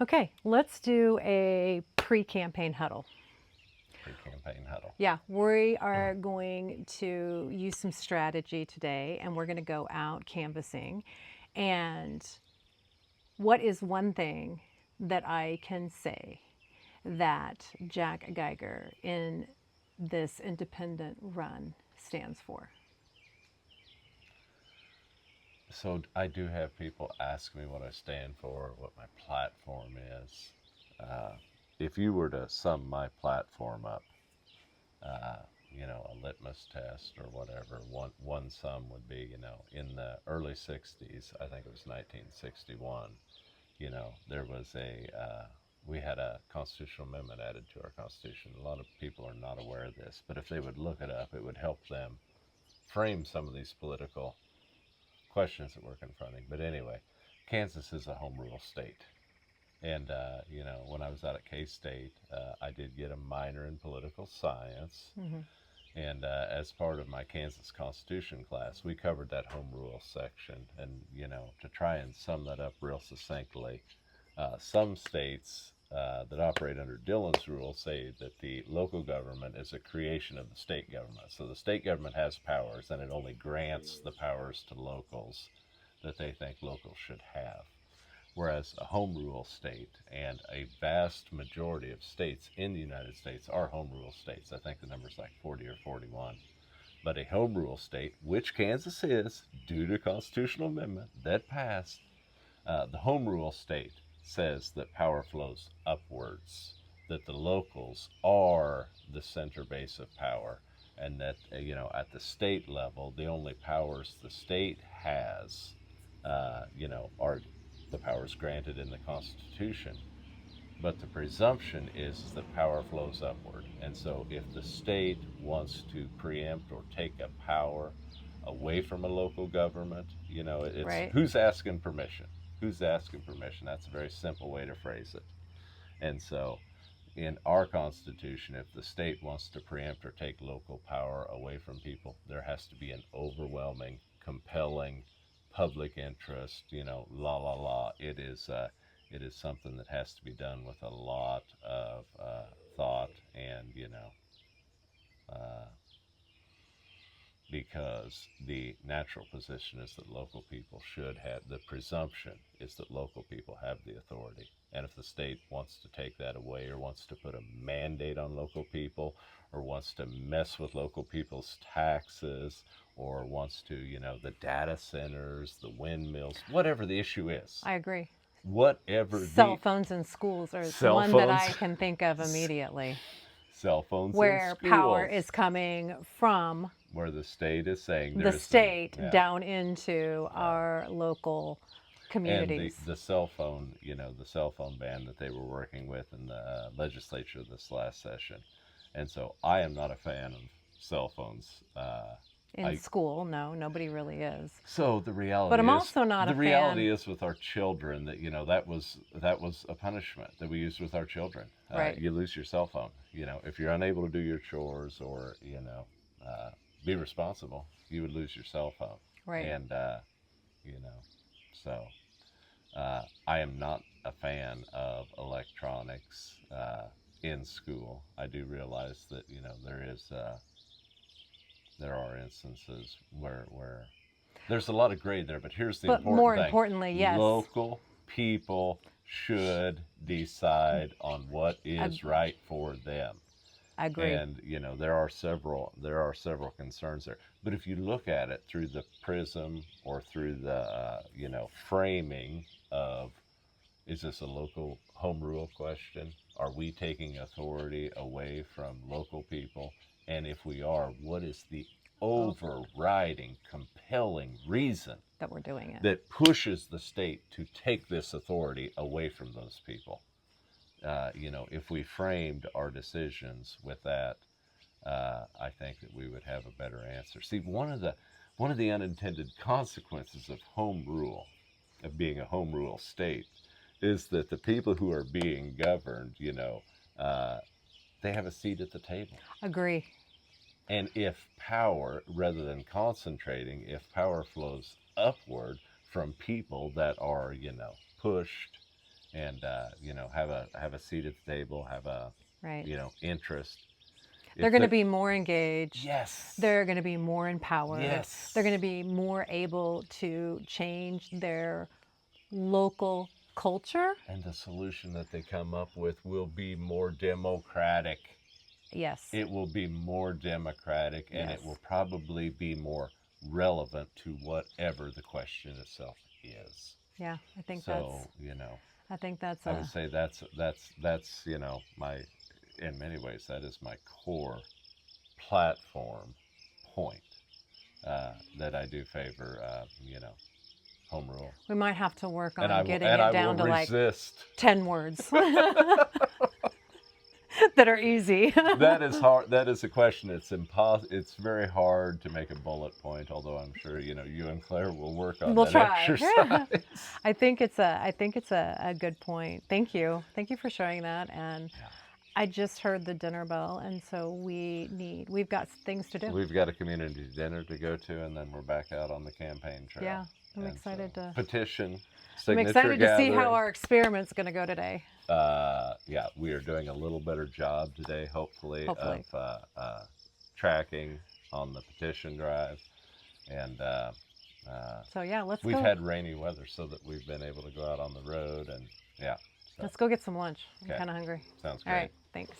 Okay, let's do a pre-campaign huddle. Pre-campaign huddle. Yeah, we are going to use some strategy today and we're going to go out canvassing. And what is one thing that I can say that Jack Geiger in this independent run stands for? So I do have people ask me what I stand for, what my platform is. Uh, if you were to sum my platform up, uh, a litmus test or whatever, one sum would be, in the early 60s, I think it was 1961, there was we had a constitutional amendment added to our Constitution. A lot of people are not aware of this, but if they would look it up, it would help them frame some of these political questions that we're confronting. But anyway, Kansas is a home rule state. And, when I was out at K State, I did get a minor in political science. Mm-hmm. And as part of my Kansas Constitution class, we covered that home rule section. And, to try and sum that up real succinctly, some states that operate under Dillon's rule say that the local government is a creation of the state government. So the state government has powers, and it only grants the powers to locals that they think locals should have. Whereas a home rule state, and a vast majority of states in the United States are home rule states. I think the number's like 40 or 41. But a home rule state, which Kansas is, due to constitutional amendment that passed, the home rule state says that power flows upwards, that the locals are the center base of power, and that, at the state level, the only powers the state has, are the powers granted in the Constitution. But the presumption is that power flows upward. And so if the state wants to preempt or take a power away from a local government, it's Right. who's asking permission? Who's asking permission? That's a very simple way to phrase it. And so in our Constitution, if the state wants to preempt or take local power away from people, there has to be an overwhelming, compelling public interest, la la la. It is something that has to be done with a lot of thought and, uh, because the natural position is that local people should have, the presumption is that local people have the authority. And if the state wants to take that away, or wants to put a mandate on local people, or wants to mess with local people's taxes, or wants to, the data centers, the windmills, whatever the issue is, I agree. whatever Cell the phones in schools are cell one that phones, I can think of immediately, cell phones in where power schools, is coming from where the state is saying the there's some, state yeah, down into our local and communities. the cell phone, the cell phone ban that they were working with in the legislature this last session. And so I am not a fan of cell phones. In I school, no, nobody really is. So But I'm also not the a reality fan. is with our children that, that was a punishment that we used with our children. Right. You lose your cell phone. If you're unable to do your chores, or be responsible, you would lose your cell phone. Right. And so I am not a fan of electronics in school. I do realize that there are instances where there's a lot of gray there, but here's the But important more thing. importantly, yes. Local people should decide on what is right for them. I agree. And there are several concerns there. But if you look at it through the prism, or through the framing of, is this a local home rule question? Are we taking authority away from local people? And if we are, what is the overriding, compelling reason that we're doing it, that pushes the state to take this authority away from those people? If we framed our decisions with that, I think that we would have a better answer. See, one of the unintended consequences of home rule, of being a home rule state, is that the people who are being governed, they have a seat at the table. Agree. And if power, rather than concentrating, if power flows upward from people that are, pushed and have a seat at the table, have a Right. interest. They're going to be more engaged. Yes. They're going to be more empowered. Yes. They're going to be more able to change their local culture. And the solution that they come up with will be more democratic. Yes. It will be more democratic, and Yes. it will probably be more relevant to whatever the question itself is. Yeah, I think So, I think that's I would say that's my, in many ways, that is my core platform point, that I do favor, home rule. we might have to work on And I getting it down to like resist. 10 words that are easy. That is hard. That is a question. It's very hard to make a bullet point. Although I'm sure you and Claire will work on We'll that try. exercise. I think it's a good point. Thank you for sharing that. And I just heard the dinner bell, and so we've got things to do. We've got a community dinner to go to, and then we're back out on the campaign trail. Yeah, I'm And excited to. petition. I'm Signature excited to see how gathering. our experiment's going to go today. We are doing a little better job today, hopefully. Hopefully. Of tracking on the petition drive, and So yeah, let's we've go. had rainy weather, so that we've been able to go out on the road, and so Let's go get some lunch. I'm Okay. kind of hungry. sounds All great. right, thanks.